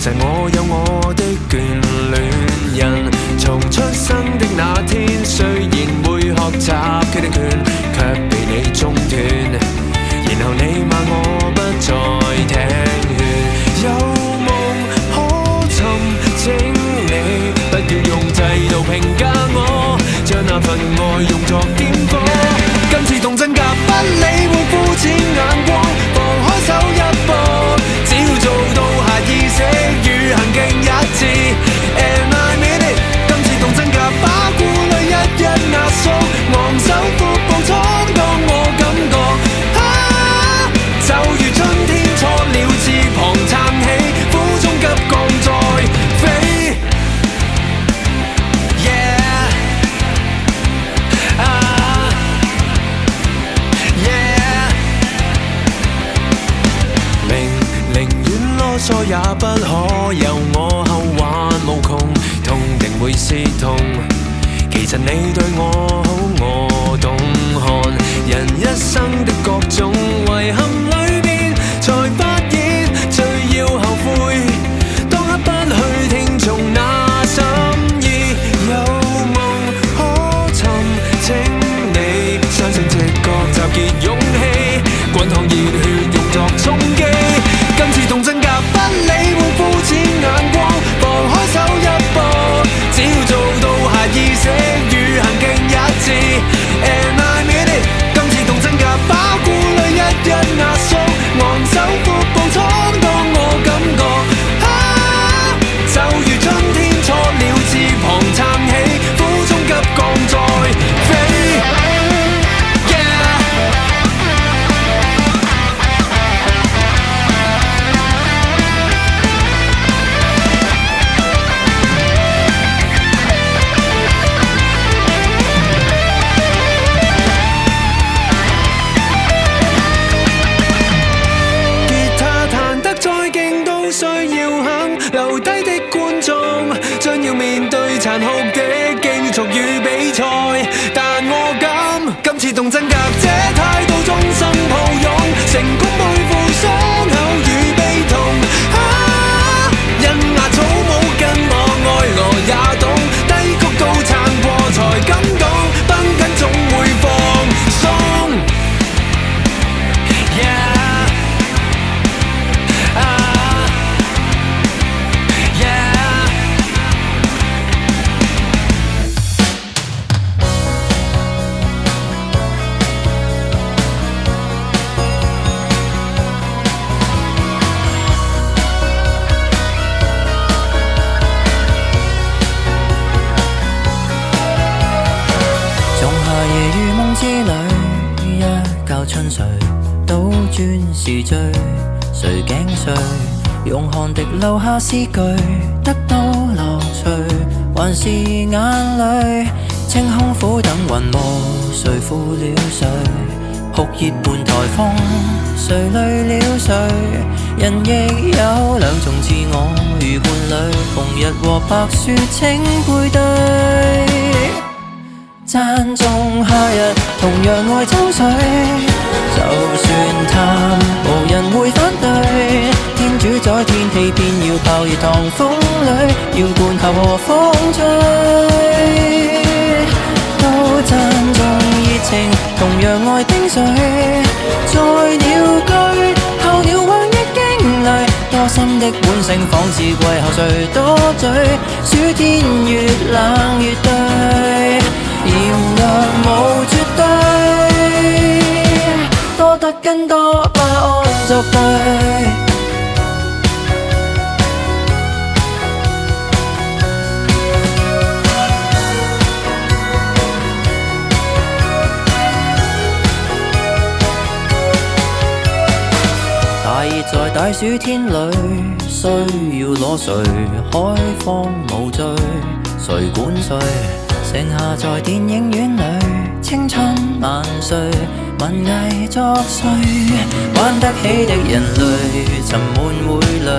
實我有我的眷戀人，從出生的那天，雖然會學習決定權，卻被你中斷。然後你罵我不再聽勸，有夢可尋，請你不要用制度評價我，將那份愛用作點火。今次動真格，不理會膚淺眼光，放開手一搏，只要做到下意識與行徑一致。And I mean it， 今次動真格，把顧慮一一壓縮，昂首闊步闖蕩我感覺。就如春天錯了翅膀撐起，苦中急降再飛。Yeah， yeah， 寧願囉嗦也不可由我後患無窮，痛定會是痛。其實你對我好，我懂看人一生的各種遺憾裏面，才發現最要後悔當刻不去聽從那心意。有夢可尋，請你相信直覺，集結勇氣，滾燙熱血用作衝擊。今次動真格，不理會膚淺眼光，放開手一搏，只要做到下意識與行徑一致。And I mean it， 今次動真格，把顧慮一一壓縮，昂首闊步闖蕩我感覺。就如春天錯了翅膀撐起，苦中急降再飛。需要肯留低的觀眾，將要面對殘酷的競逐與比賽。但我敢，今次動真格，這態度終身抱擁，成功背負傷口與悲痛。人牙草冇跟我愛我也懂，低谷都撐過才感動，繃緊總會放鬆。Yeah，春睡倒轉時序，誰頸碎？用汗滴留下詩句，得到樂趣，還是眼淚？清空苦等雲霧，誰負了誰？酷熱伴颱風，誰累了誰？人亦有兩種自我，如伴侶，紅日和白雪請配對。讚頌夏日，同樣愛秋水，就算淡，無人會反對。天主宰天氣，偏要炮熱糖風裏，要灌求和風吹。都讚頌熱情，同樣愛丁水，在鳥居，候鳥橫溢驚雷，多心的本性，仿似季後誰多嘴，暑天越冷越對。炎涼無絕對，多得更多不安作對。大熱在大暑天裏，需要裸睡，海風無罪，誰管誰？剩下在電影院裏，青春萬歲，文藝作祟，玩得起的人類，沉悶會累，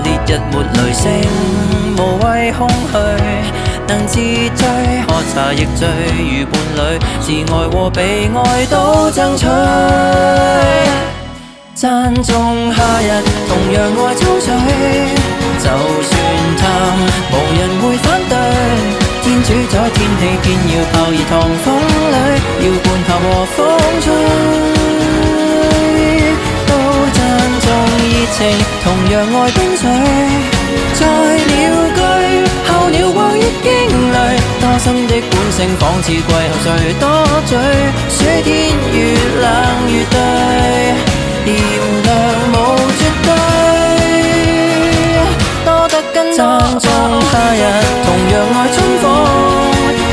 烈日沒雷聲，無謂空虛，能自醉，喝茶亦醉，如伴侶，自愛和被愛都爭取。讚頌夏日，同樣愛秋水。就算貪，無人會反對。天主宰天氣，偏要泡熱糖風裏，要灌下和風吹。都讚頌熱情，同樣愛冰水。在鳥居，候鳥過於驚雷，多心的本性仿似季候誰多嘴。暑天越冷越對，炎涼無絕對。多得跟讚頌他人，同樣愛春風，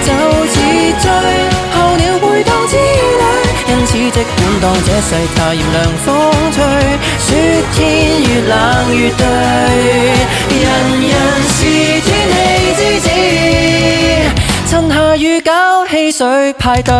就似醉。候鳥背當之旅，因此即管當這世太炎涼風吹。暑天越冷越對，人人是天氣之子，趁下雨搞汽水派對。